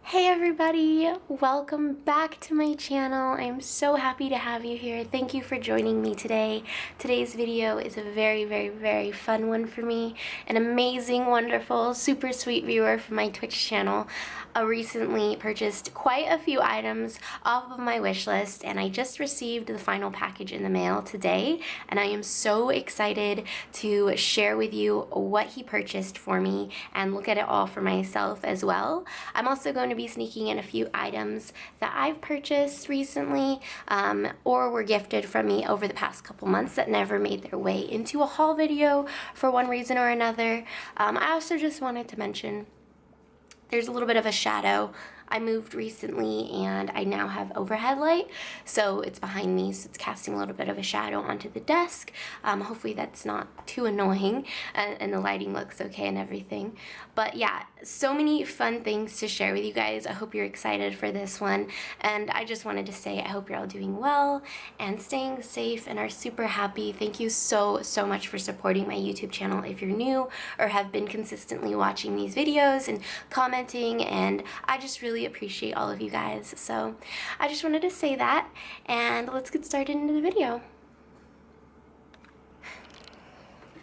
Hey everybody, welcome back to my channel. I'm so happy to have you here. Thank you for joining me today. Today's video is a very fun one for me. An amazing, wonderful, super sweet viewer from my Twitch channel recently purchased quite a few items off of my wish list, and I just received the final package in the mail today, and I am so excited to share with you what he purchased for me and look at it all for myself as well. I'm also going to be sneaking in a few items that I've purchased recently or were gifted from me over the past couple months that never made their way into a haul video for one reason or another. I also just wanted to mention there's a little bit of a shadow. I moved recently and I now have overhead light, so it's behind me, so it's casting a little bit of a shadow onto the desk. Hopefully that's not too annoying and the lighting looks okay and everything. But yeah, so many fun things to share with you guys. I hope you're excited for this one, and I just wanted to say I hope you're all doing well and staying safe and are super happy. Thank you so much for supporting my YouTube channel if you're new or have been consistently watching these videos and commenting, and I just really appreciate all of you guys. So I just wanted to say that, and let's get started into the video.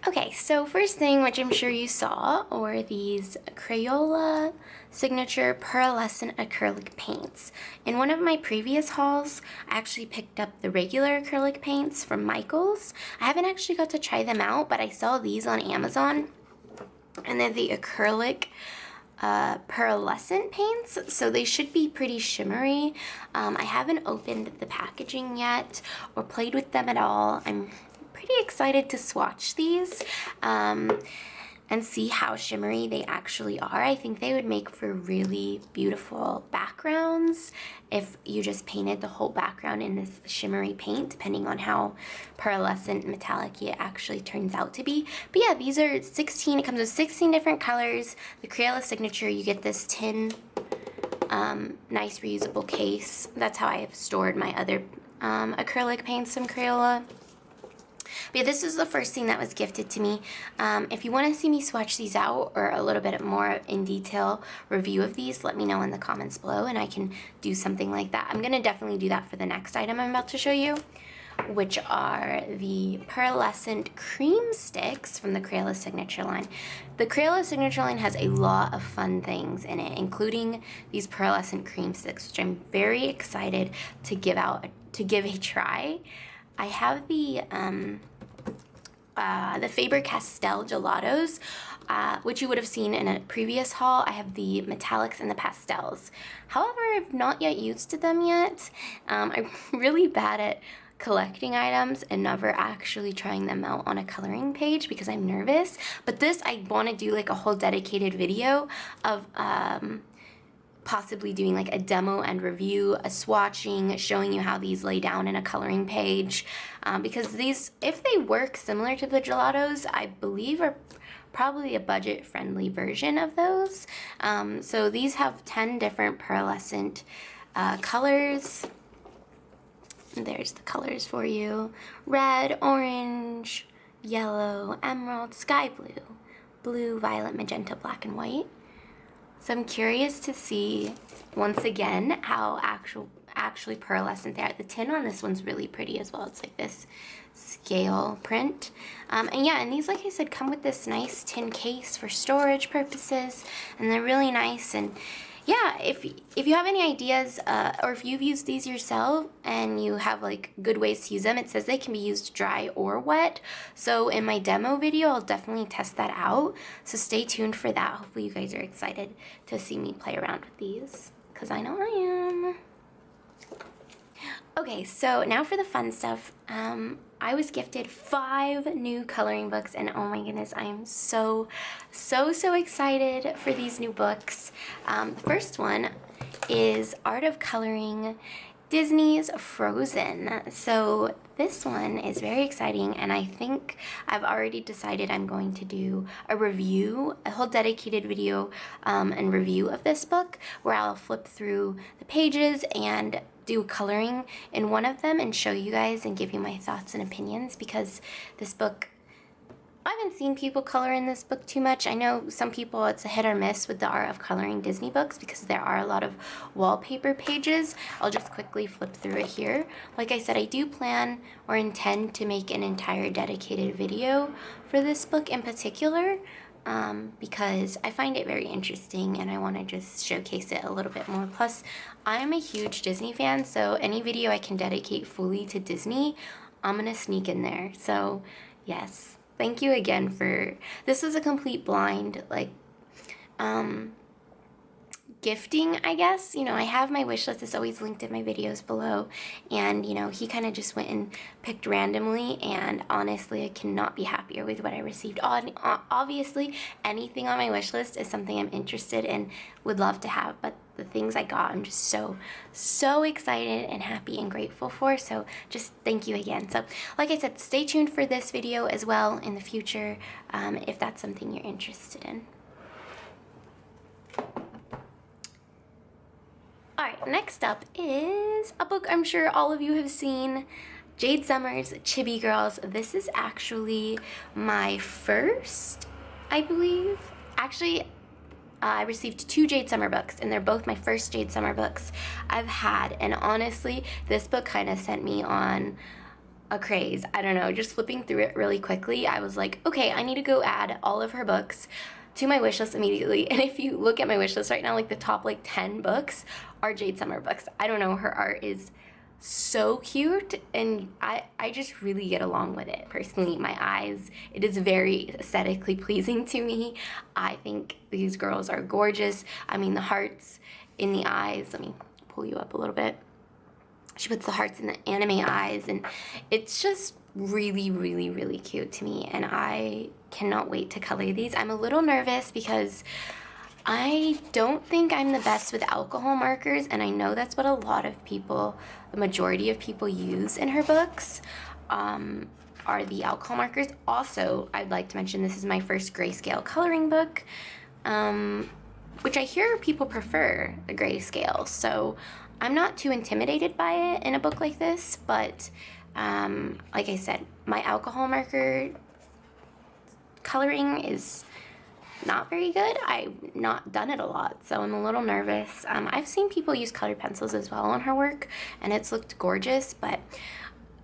Okay, so first thing, which I'm sure you saw, were these Crayola signature pearlescent acrylic paints. In one of my previous hauls, I actually picked up the regular acrylic paints from Michaels. I haven't actually got to try them out, but I saw these on Amazon, and they're the acrylic pearlescent paints, so they should be pretty shimmery. I haven't opened the packaging yet or played with them at all. I'm pretty excited to swatch these and see how shimmery they actually are. I think they would make for really beautiful backgrounds if you just painted the whole background in this shimmery paint, depending on how pearlescent metallic it actually turns out to be. But yeah, these are 16, it comes with 16 different colors. The Crayola signature, you get this tin, nice reusable case. That's how I have stored my other acrylic paints from Crayola. But yeah, this is the first thing that was gifted to me. If you want to see me swatch these out or a little bit more in detail review of these, let me know in the comments below and I can do something like that. I'm going to definitely do that for the next item I'm about to show you, which are the pearlescent cream sticks from the Crayola signature line. The Crayola signature line has a lot of fun things in it, including these pearlescent cream sticks, which I'm very excited to give a try. I have the Faber-Castell gelatos, which you would have seen in a previous haul. I have the metallics and the pastels. However, I've not yet used them yet. I'm really bad at collecting items and never actually trying them out on a coloring page because I'm nervous. But this, I want to do like a whole dedicated video of possibly doing like a demo and review, a swatching, showing you how these lay down in a coloring page, because these, if they work similar to the gelatos, I believe are probably a budget-friendly version of those. So these have 10 different pearlescent colors. There's the colors for you: red, orange, yellow, emerald, sky blue, blue, violet, magenta, black, and white. So I'm curious to see, once again, how actually pearlescent they are. The tin on this one's really pretty as well. It's like this scale print. And yeah, and these, like I said, come with this nice tin case for storage purposes, and they're really nice. And yeah, if you have any ideas or if you've used these yourself and you have like good ways to use them, it says they can be used dry or wet. So in my demo video, I'll definitely test that out. So stay tuned for that. Hopefully you guys are excited to see me play around with these, because I know I am. Okay, so now for the fun stuff. I was gifted 5 new coloring books, and oh my goodness, I am so excited for these new books. The first one is Art of Coloring Disney's Frozen. So this one is very exciting, and I think I've already decided I'm going to do a review, a whole dedicated video and review of this book, where I'll flip through the pages and do coloring in one of them and show you guys and give you my thoughts and opinions, because this book I haven't seen people color in this book too much. I know some people, it's a hit or miss with the art of coloring Disney books because there are a lot of wallpaper pages. I'll just quickly flip through it here. Like I said, I do plan or intend to make an entire dedicated video for this book in particular, because I find it very interesting and I want to just showcase it a little bit more. Plus, I'm a huge Disney fan, so any video I can dedicate fully to Disney, I'm gonna sneak in there. So yes, thank you again for, this was a complete blind, like, gifting, I guess. You know, I have my wish list. It's always linked in my videos below. And, you know, he kind of just went and picked randomly. And honestly, I cannot be happier with what I received. Obviously, anything on my wish list is something I'm interested in, would love to have. But the things I got, I'm just so excited and happy and grateful for. So just thank you again. So like I said, stay tuned for this video as well in the future, if that's something you're interested in. Alright, next up is a book I'm sure all of you have seen, Jade Summer's Chibi Girls. This is actually my first, I believe. Actually, I received 2 Jade Summer books, and they're both my first Jade Summer books I've had. And honestly, this book kind of sent me on a craze. I don't know, just flipping through it really quickly, I was like, okay, I need to go add all of her books to my wish list immediately. And if you look at my wish list right now, like the top like 10 books are Jade Summer books. I don't know, her art is so cute, and I just really get along with it personally. My eyes, it is very aesthetically pleasing to me. I think these girls are gorgeous. I mean, the hearts in the eyes, let me pull you up a little bit. She puts the hearts in the anime eyes, and it's just really cute to me, and I cannot wait to color these. I'm a little nervous because I don't think I'm the best with alcohol markers, and I know that's what a lot of people, the majority of people use in her books, are the alcohol markers. Also, I'd like to mention this is my first grayscale coloring book, which I hear people prefer the grayscale, so I'm not too intimidated by it in a book like this, but like I said, my alcohol marker coloring is not very good. I've not done it a lot, so I'm a little nervous. I've seen people use colored pencils as well on her work, and it's looked gorgeous, but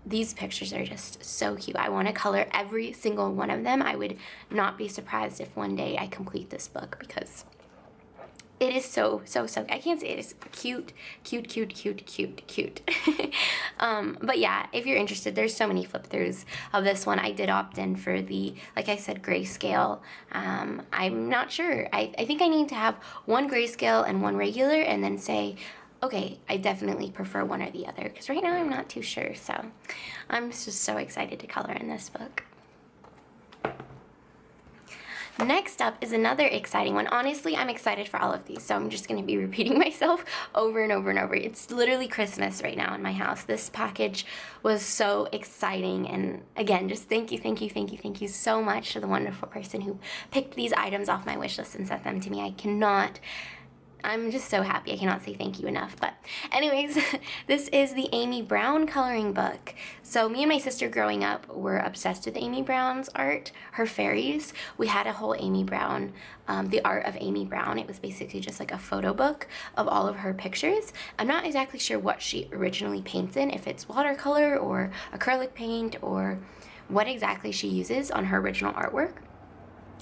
these pictures are just so cute. I want to color every single one of them. I would not be surprised if one day I complete this book, because it is so I can't say it is cute. But yeah, if you're interested, there's so many flip throughs of this one. I did opt in for the, like I said, grayscale. I'm not sure. I think I need to have one grayscale and one regular, and then say, okay, I definitely prefer one or the other, because right now I'm not too sure. So I'm just so excited to color in this book. Next up is another exciting one. Honestly, I'm excited for all of these, so I'm just going to be repeating myself over and over and over. It's literally Christmas right now in my house. This package was so exciting, and again, just thank you so much to the wonderful person who picked these items off my wish list and sent them to me. I'm just so happy. I cannot say thank you enough. But anyways, this is the Amy Brown coloring book. So me and my sister growing up were obsessed with Amy Brown's art, her fairies. We had a whole Amy Brown, the art of Amy Brown. It was basically just like a photo book of all of her pictures. I'm not exactly sure what she originally paints in, if it's watercolor or acrylic paint or what exactly she uses on her original artwork.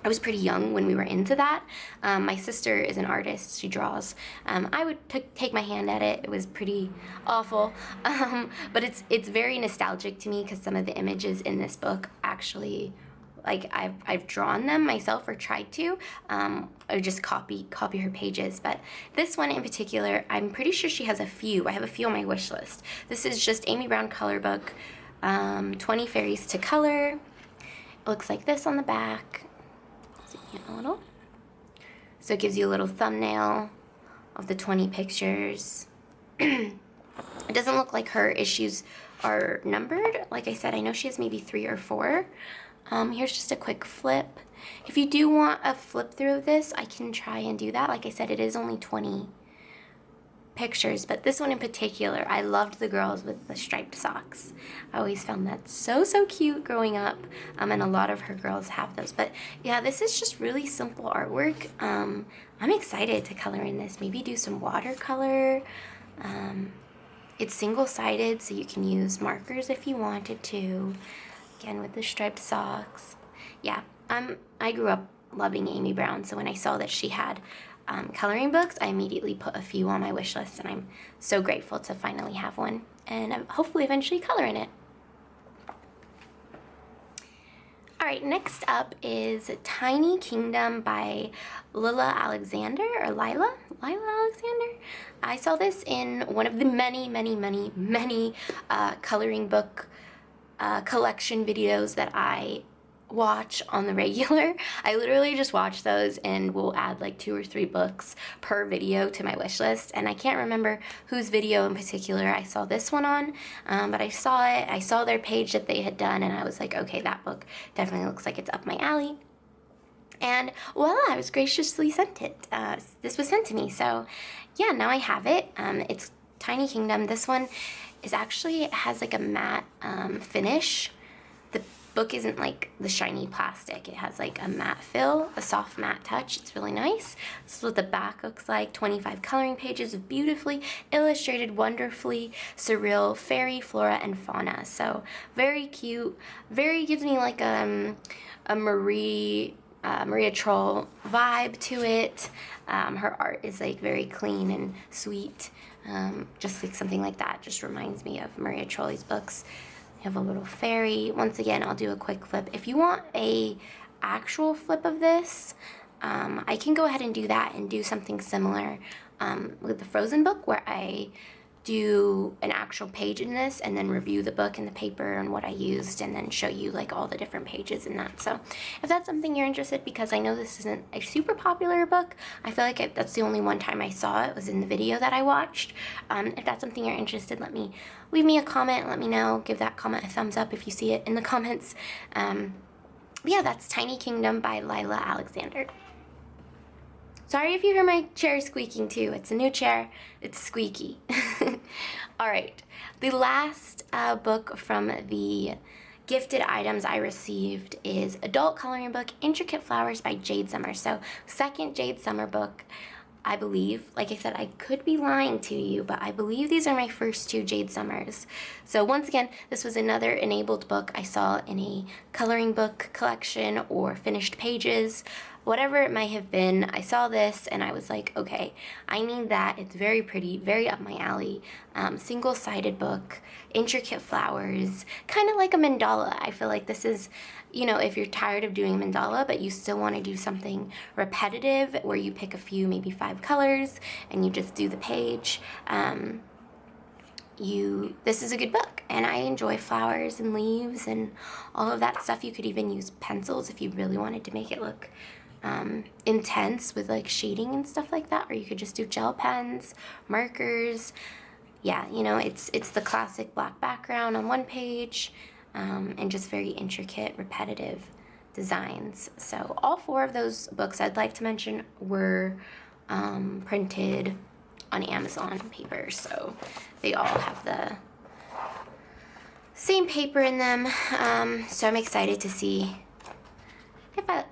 I was pretty young when we were into that. My sister is an artist, she draws. I would take my hand at it. It was pretty awful, but it's very nostalgic to me, because some of the images in this book actually, like, I've drawn them myself or tried to, or just copy her pages. But this one in particular, I'm pretty sure she has a few. I have a few on my wish list. This is just Amy Brown color book, 20 fairies to color. It looks like this on the back. A little. So it gives you a little thumbnail of the 20 pictures. It doesn't look like her issues are numbered. Like I said, I know she has maybe 3 or 4. Here's just a quick flip. If you do want a flip through of this, I can try and do that. Like I said, it is only 20 pictures, but this one in particular, I loved the girls with the striped socks. I always found that so cute growing up, and a lot of her girls have those. But yeah, this is just really simple artwork. I'm excited to color in this, maybe do some watercolor. It's single-sided, so you can use markers if you wanted to. Again, with the striped socks. Yeah, I grew up loving Amy Brown, so when I saw that she had coloring books, I immediately put a few on my wish list, and I'm so grateful to finally have one, and hopefully eventually color in it. Alright, next up is Tiny Kingdom by Lila Alexander. I saw this in one of the many coloring book collection videos that I watch on the regular. I literally just watch those and will add like 2 or 3 books per video to my wish list, and I can't remember whose video in particular I saw this one on, but I saw it, I saw their page that they had done, and I was like, okay, that book definitely looks like it's up my alley. And voila, I was graciously sent it. This was sent to me, so yeah, now I have it. It's Tiny Kingdom. This one is actually, it has like a matte finish. The book isn't like the shiny plastic. It has like a matte feel, a soft matte touch. It's really nice. This is what the back looks like. 25 coloring pages of beautifully illustrated, wonderfully surreal fairy, flora, and fauna. So very cute. Very gives me like a Maria Troll vibe to it. Her art is like very clean and sweet. Just like something like that just reminds me of Maria Trolley's books. You have a little fairy. Once again, I'll do a quick flip. If you want a actual flip of this, I can go ahead and do that and do something similar with the Frozen book, where I do an actual page in this and then review the book and the paper and what I used, and then show you like all the different pages in that. So if that's something you're interested, because I know this isn't a super popular book, I feel like that's the only one time I saw it was in the video that I watched. If that's something you're interested, leave me a comment, let me know, give that comment a thumbs up if you see it in the comments. Yeah, that's Tiny Kingdom by Lila Alexander. Sorry if you hear my chair squeaking too. It's a new chair. It's squeaky. Alright, the last book from the gifted items I received is adult coloring book Intricate Flowers by Jade Summer. So, second Jade Summer book, I believe. Like I said, I could be lying to you, but I believe these are my first 2 Jade Summers. So once again, this was another enabled book I saw in a coloring book collection or finished pages. Whatever it might have been, I saw this and I was like, okay, I need that. It's very pretty, very up my alley. Single-sided book, intricate flowers, kind of like a mandala. I feel like this is, you know, if you're tired of doing mandala, but you still want to do something repetitive where you pick a few, maybe 5 colors, and you just do the page, this is a good book. And I enjoy flowers and leaves and all of that stuff. You could even use pencils if you really wanted to make it look intense with like shading and stuff like that, or you could just do gel pens, markers. Yeah, you know, it's the classic black background on one page, and just very intricate, repetitive designs. So all 4 of those books I'd like to mention were printed on Amazon paper, so they all have the same paper in them. So I'm excited to see if I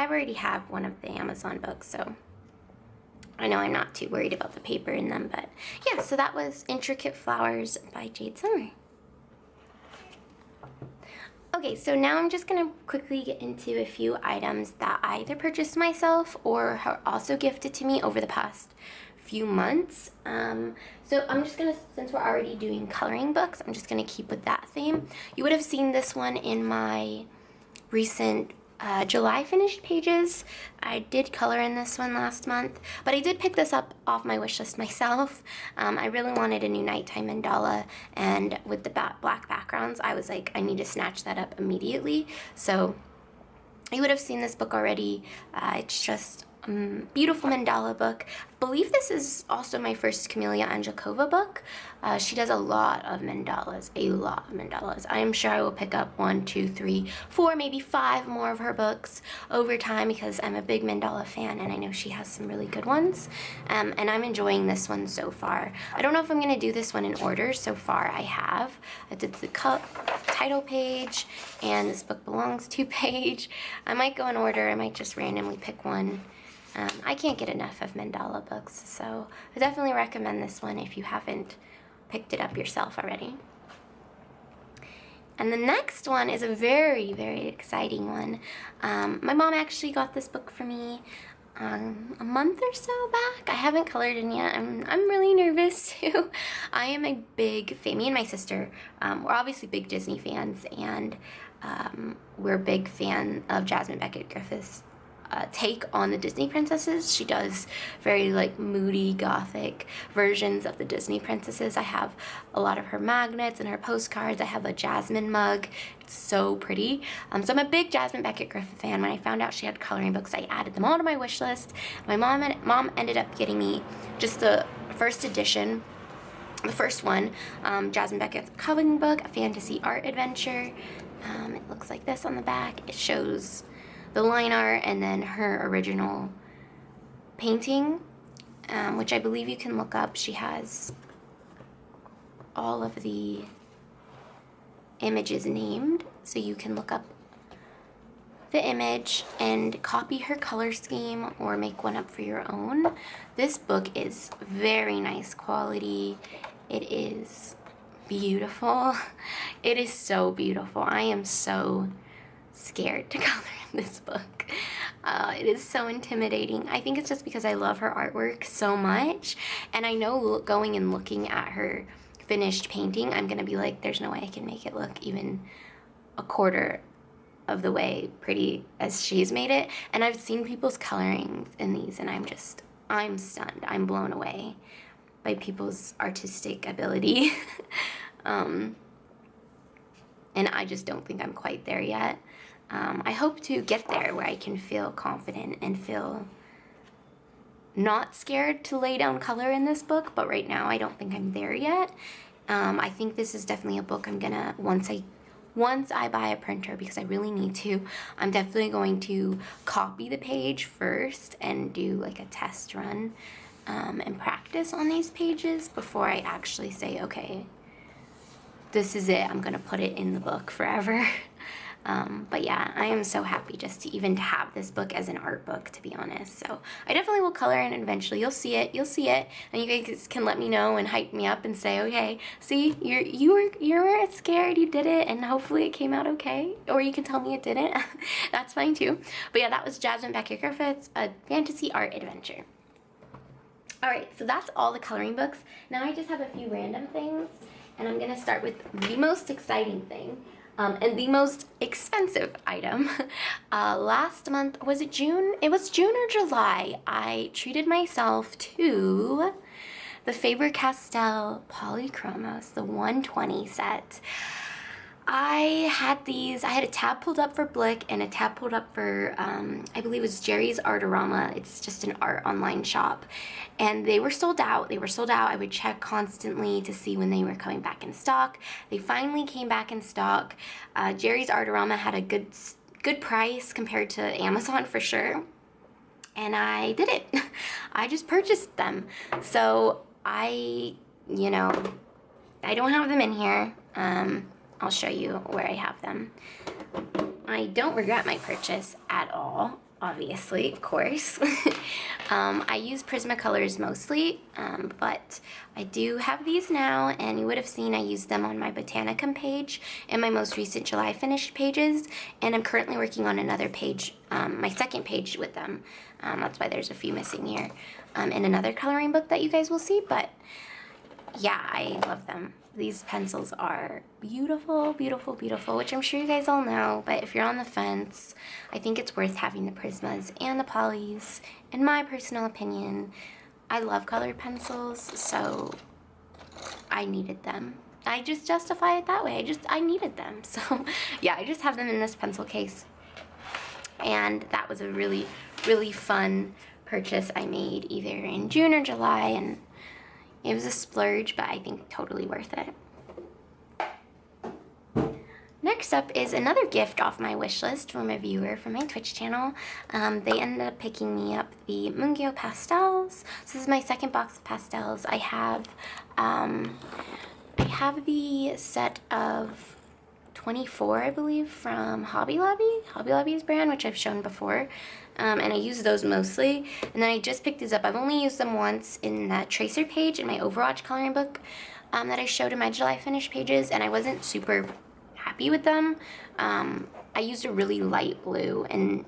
already have one of the Amazon books, so I know I'm not too worried about the paper in them. But yeah, so that was Intricate Flowers by Jade Summer. Okay, so now I'm just gonna quickly get into a few items that I either purchased myself or are also gifted to me over the past few months. So I'm just gonna, since we're already doing coloring books, I'm just gonna keep with that theme. You would have seen this one in my recent July finished pages. I did color in this one last month, but I did pick this up off my wish list myself. I really wanted a new nighttime mandala, and with the black backgrounds, I was like, I need to snatch that up immediately. So you would have seen this book already. It's just beautiful mandala book. I believe this is also my first Camellia Angelkova book. She does a lot of mandalas, I am sure I will pick up 1, 2, 3, 4, maybe 5 more of her books over time because I'm a big mandala fan and I know she has some really good ones. And I'm enjoying this one so far. I don't know if I'm going to do this one in order. So far I have. I did the title page and This Book Belongs To page. I might go in order. I might just randomly pick one. I can't get enough of mandala books, so I definitely recommend this one if you haven't picked it up yourself already. And the next one is a very, very exciting one. My mom actually got this book for me a month or so back. I haven't colored in yet. I'm really nervous too. I am a big fan. Me and my sister, we're obviously big Disney fans, and we're a big fan of Jasmine Griffith's take on the Disney princesses. She does very like moody gothic versions of the Disney princesses. I have a lot of her magnets and her postcards. I have a Jasmine mug. It's so pretty. So I'm a big Jasmine Griffith fan. When I found out she had coloring books, I added them all to my wish list. My mom ended up getting me just the first edition, the first one, Jasmine Beckett's coloring book, a fantasy art adventure. It looks like this on the back. It shows the line art and then her original painting, which I believe you can look up. She has all of the images named, so you can look up the image and copy her color scheme or make one up for your own. This book is very nice quality. It is beautiful. It is so beautiful. I am so scared to color in this book. It is so intimidating. I think it's just because I love her artwork so much, and I know going and looking at her finished painting, I'm gonna be like, there's no way I can make it look even a quarter of the way pretty as she's made it. And I've seen people's colorings in these, and I'm stunned. I'm blown away by people's artistic ability. And I just don't think I'm quite there yet. I hope to get there where I can feel confident and feel not scared to lay down color in this book, but right now I don't think I'm there yet. I think this is definitely a book I'm gonna, once I buy a printer, because I really need to, I'm definitely going to copy the page first and do like a test run and practice on these pages before I actually say, okay, this is it, I'm gonna put it in the book forever. But yeah, I am so happy just to even have this book as an art book, to be honest. So I definitely will color in eventually. You'll see it, and you guys can let me know and hype me up and say, okay, see, you were scared, you did it, and hopefully it came out okay. Or you can tell me it didn't. That's fine too. But yeah, that was Jasmine Griffith's A Fantasy Art Adventure. Alright, so that's all the coloring books. Now I just have a few random things, and I'm gonna start with the most exciting thing. And the most expensive item. Last month, was it June? It was June or July. I treated myself to the Faber-Castell Polychromos, the 120 set. I had a tab pulled up for Blick and a tab pulled up for, I believe it was Jerry's Artorama. It's just an art online shop. And they were sold out. I would check constantly to see when they were coming back in stock. They finally came back in stock. Jerry's Artorama had a good price compared to Amazon for sure. And I did it. I just purchased them. So I don't have them in here. I'll show you where I have them. I don't regret my purchase at all, obviously, of course. I use Prismacolors mostly, but I do have these now, and you would have seen I used them on my Botanicum page and my most recent July finished pages, and I'm currently working on another page, my second page with them. That's why there's a few missing here, in another coloring book that you guys will see, but yeah, I love them. These pencils are beautiful, beautiful, beautiful, which I'm sure you guys all know, but if you're on the fence, I think it's worth having the Prismas and the Polys. In my personal opinion, I love colored pencils, so I needed them. I just justify it that way. I needed them. So yeah, I just have them in this pencil case. And that was a really, really fun purchase I made either in June or July, and it was a splurge, but I think totally worth it. Next up is another gift off my wish list from a viewer from my Twitch channel. They ended up picking me up the Mungyo pastels. So this is my second box of pastels. I have the set of 24, I believe, from Hobby Lobby. Hobby Lobby's brand, which I've shown before. And I use those mostly. And then I just picked these up. I've only used them once in that tracer page in my Overwatch coloring book that I showed in my July finish pages, and I wasn't super happy with them. I used a really light blue, and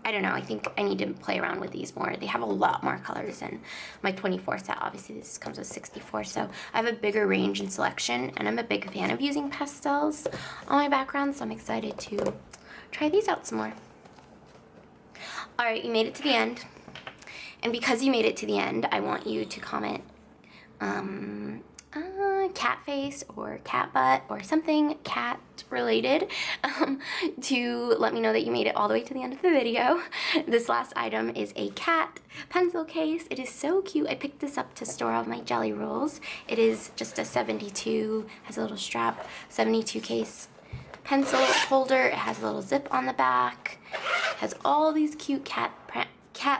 I don't know, I think I need to play around with these more. They have a lot more colors than my 24 set. Obviously this comes with 64, so I have a bigger range and selection, and I'm a big fan of using pastels on my background, so I'm excited to try these out some more. Alright, you made it to the end, and because you made it to the end, I want you to comment cat face or cat butt or something cat related to let me know that you made it all the way to the end of the video. This last item is a cat pencil case. It is so cute. I picked this up to store all of my jelly rolls. It is just a 72, has a little strap, 72 case pencil holder. It has a little zip on the back. It has all these cute cat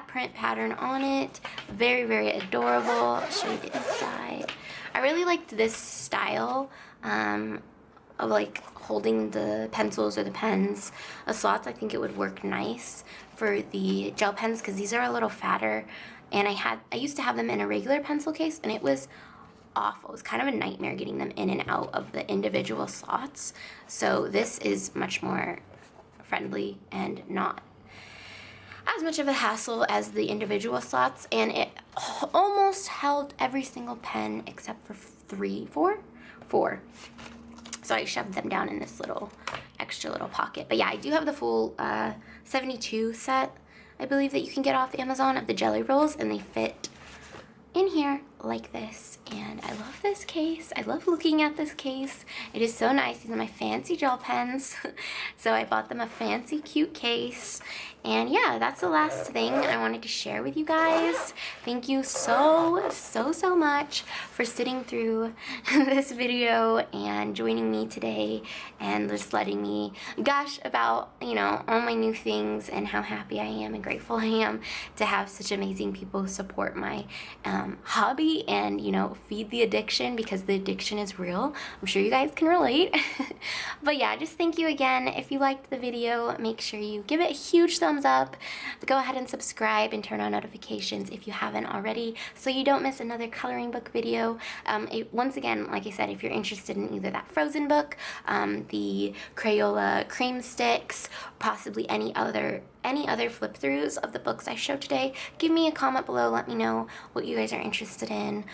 print pattern on it. Very, very adorable. I'll show you the inside. I really liked this style of like holding the pencils or the pens, slots. I think it would work nice for the gel pens because these are a little fatter, and I used to have them in a regular pencil case, and it was awful. It was kind of a nightmare getting them in and out of the individual slots. So this is much more friendly and not as much of a hassle as the individual slots, and it almost held every single pen except for four. So I shoved them down in this little extra little pocket. But yeah, I do have the full 72 set, I believe, that you can get off Amazon of the jelly rolls, and they fit in here like this. And I love this case. I love looking at this case. It is so nice. These are my fancy gel pens. So I bought them a fancy cute case. And yeah, that's the last thing I wanted to share with you guys. Thank you so much for sitting through this video and joining me today and just letting me gush about, you know, all my new things and how happy I am and grateful I am to have such amazing people support my hobby and, you know, feed the addiction, because the addiction is real. I'm sure you guys can relate. But yeah, just thank you again. If you liked the video, make sure you give it a huge thumbs up. Go ahead and subscribe and turn on notifications if you haven't already, so you don't miss another coloring book video. Once again, like I said, if you're interested in either that Frozen book, the Crayola cream sticks, possibly any other flip throughs of the books I showed today, give me a comment below. Let me know what you guys are interested in,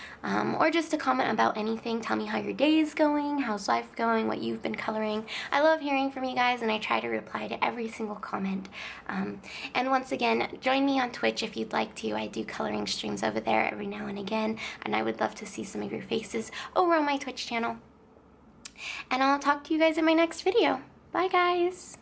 or just a comment about anything. Tell me how your day is going, how's life going, what you've been coloring. I love hearing from you guys, and I try to reply to every single comment. And once again, join me on Twitch if you'd like to. I do coloring streams over there every now and again, and I would love to see some of your faces over on my Twitch channel. And I'll talk to you guys in my next video. Bye guys!